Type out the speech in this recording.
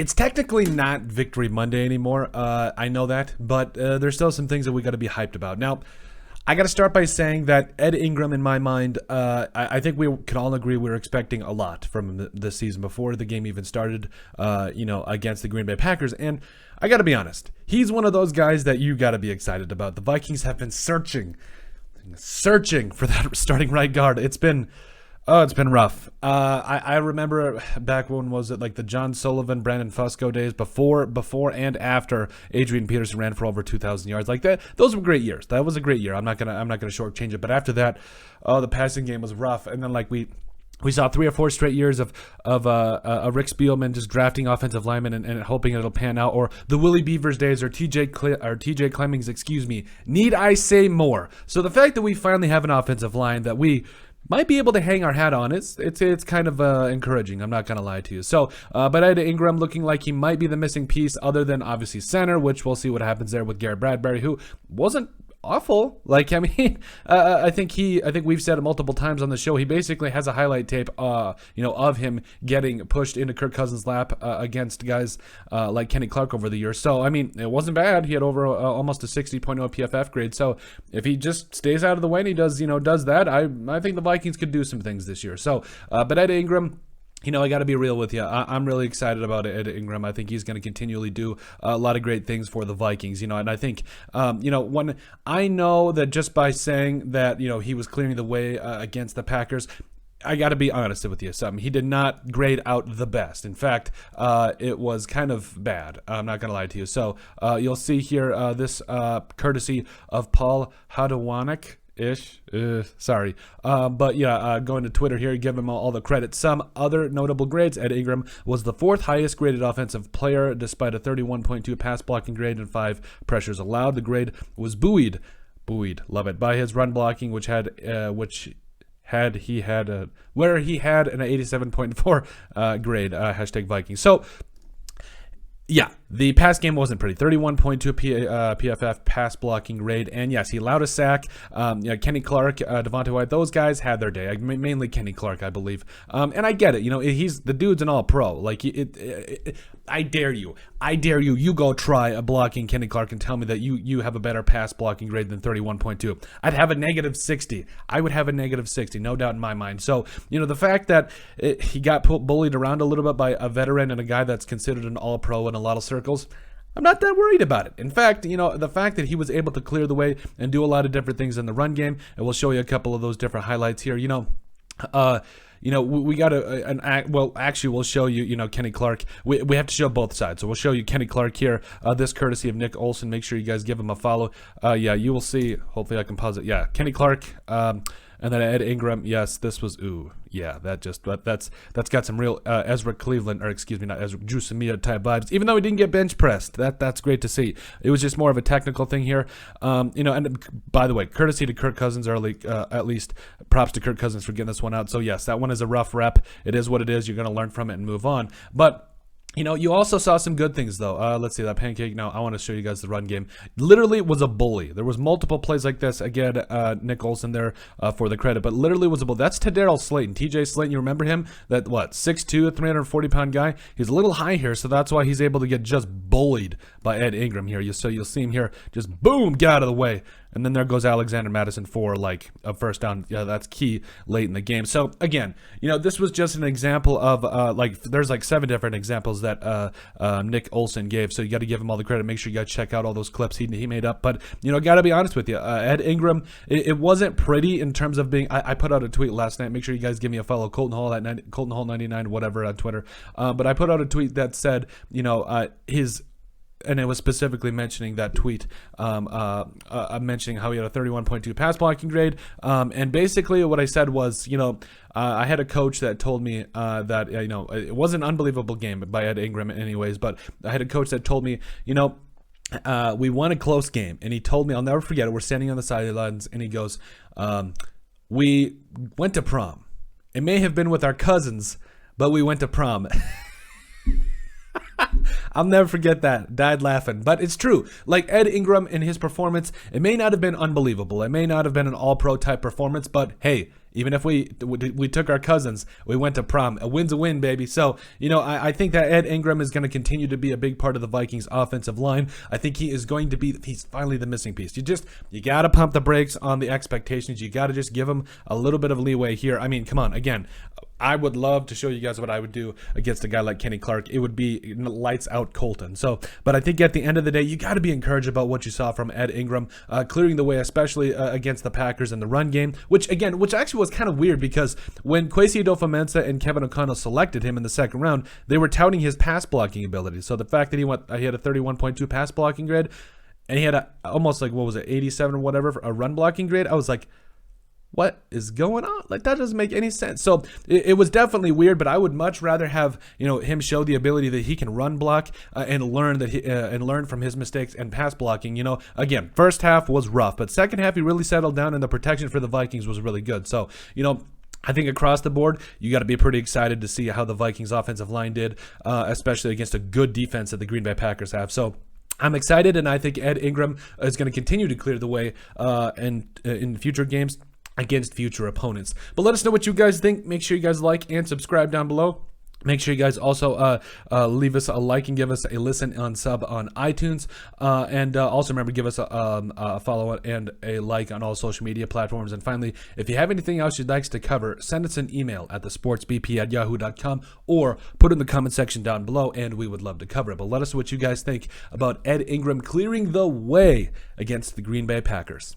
It's technically not Victory Monday anymore. I know that, but there's still some things that we got to be hyped about. Now, I got to start by saying that Ed Ingram, in my mind, I think we can all agree we were expecting a lot from him this season before the game even started, against the Green Bay Packers. And I got to be honest, he's one of those guys that you got to be excited about. The Vikings have been searching for that starting right guard. It's been rough. I remember back when was it like the John Sullivan, Brandon Fusco days before and after Adrian Peterson ran for over 2,000 yards like that. Those were great years. That was a great year. I'm not gonna shortchange it. But after that, the passing game was rough. And then like we saw 3 or 4 straight years of Rick Spielman just drafting offensive linemen and hoping it'll pan out, or the Willie Beavers days, or TJ Clemmings, excuse me. Need I say more? So the fact that we finally have an offensive line that we might be able to hang our hat on, it's kind of encouraging. I'm not gonna lie to you. So, but Ed Ingram looking like he might be the missing piece, other than obviously center, which we'll see what happens there with Garrett Bradbury, who wasn't awful. Like, I mean, I think we've said it multiple times on the show. He basically has a highlight tape, of him getting pushed into Kirk Cousins' lap against guys like Kenny Clark over the years. So, I mean, it wasn't bad. He had over almost a 60.0 PFF grade. So, if he just stays out of the way and he does that, I think the Vikings could do some things this year. So, but Ed Ingram, I got to be real with you. I'm really excited about Ed Ingram. I think he's going to continually do a lot of great things for the Vikings, and I think, when I know that just by saying that, he was clearing the way against the Packers, I got to be honest with you. He did not grade out the best. In fact, it was kind of bad. I'm not going to lie to you. So you'll see here this courtesy of Paul Hadawanic. Sorry. But yeah, going to Twitter here, give him all the credit. Some other notable grades. Ed Ingram was the 4th highest graded offensive player despite a 31.2 pass blocking grade and 5 pressures allowed. The grade was buoyed, love it, by his run blocking, where he had an 87.4 grade, hashtag Vikings. So, yeah, the pass game wasn't pretty. 31.2 PFF pass blocking grade, and yes, he allowed a sack. Kenny Clark, Devontae White, those guys had their day. Mainly Kenny Clark, I believe. And I get it. He's the dude's an all-pro. Like I dare you. You go try a blocking Kenny Clark and tell me that you have a better pass blocking grade than 31.2. I'd have a negative 60. I would have a negative 60, no doubt in my mind. So the fact that he got bullied around a little bit by a veteran and a guy that's considered an all-pro in a lot of circles, I'm not that worried about it. In fact, the fact that he was able to clear the way and do a lot of different things in the run game, and we'll show you a couple of those different highlights here. We got we'll show you, Kenny Clark. We have to show both sides. So we'll show you Kenny Clark here, this courtesy of Nick Olson. Make sure you guys give him a follow. Yeah, you will see. Hopefully I can pause it. Yeah, Kenny Clark, and then Ed Ingram. Yes, this was, that's got some real Ezra Cleveland, or excuse me, not Ezra, Drew Samia type vibes, even though he didn't get bench pressed. That's great to see. It was just more of a technical thing here. And by the way, courtesy to Kirk Cousins early, at least props to Kirk Cousins for getting this one out. So yes, that one is a rough rep. It is what it is. You're going to learn from it and move on. But you also saw some good things, though. Let's see, that pancake. Now, I want to show you guys the run game. Literally was a bully. There was multiple plays like this. Again, Nick Olson there for the credit, but literally was a bully. That's Tadarius Slayton. TJ Slayton, you remember him? That, 6'2", 340-pound guy? He's a little high here, so that's why he's able to get just bullied by Ed Ingram here. So you'll see him here, just boom, get out of the way. And then there goes Alexander Madison for like a first down. Yeah, that's key late in the game. So again, this was just an example of there's 7 different examples that Nick Olson gave. So you got to give him all the credit. Make sure you guys check out all those clips he made up. But got to be honest with you, Ed Ingram, it wasn't pretty in terms of being. I put out a tweet last night. Make sure you guys give me a follow, Colton Hall at Colton Hall 99 whatever on Twitter. But I put out a tweet that said and it was specifically mentioning that tweet, mentioning how he had a 31.2 pass blocking grade. And basically what I said was, I had a coach that told me that, it was an unbelievable game by Ed Ingram anyways, but I had a coach that told me, we won a close game. And he told me, I'll never forget it, we're standing on the sidelines, and he goes, we went to prom. It may have been with our cousins, but we went to prom. I'll never forget that. Died laughing. But it's true. Like Ed Ingram in his performance, it may not have been unbelievable. It may not have been an all-pro type performance, but hey, Even if we took our cousins, we went to prom. A win's a win, baby. So, I think that Ed Ingram is going to continue to be a big part of the Vikings offensive line. I think he's finally the missing piece. You got to pump the brakes on the expectations. You got to just give him a little bit of leeway here. I mean, come on. Again, I would love to show you guys what I would do against a guy like Kenny Clark. It would be lights out Colton. But I think at the end of the day, you got to be encouraged about what you saw from Ed Ingram, clearing the way, especially against the Packers in the run game, which actually was kind of weird because when Kwesi Adofo-Mensah and Kevin O'Connell selected him in the second round, they were touting his pass blocking ability. So the fact that he had a 31.2 pass blocking grade, and he had almost 87 or whatever, a run blocking grade, I was like, what is going on? That doesn't make any sense. So it was definitely weird, but I would much rather have him show the ability that he can run block and learn from his mistakes and pass blocking. Again, first half was rough, but second half he really settled down, and the protection for the Vikings was really good. So I think across the board, you got to be pretty excited to see how the Vikings offensive line did, especially against a good defense that the Green Bay Packers have. So I'm excited, and I think Ed Ingram is going to continue to clear the way in future games against future opponents. But let us know what you guys think. Make sure you guys like and subscribe down below. Make sure you guys also leave us a like and give us a listen on sub on iTunes. And also remember, give us a follow and a like on all social media platforms. And finally, if you have anything else you'd like us to cover, send us an email at thesportsbp@yahoo.com or put it in the comment section down below, and we would love to cover it. But let us know what you guys think about Ed Ingram clearing the way against the Green Bay Packers.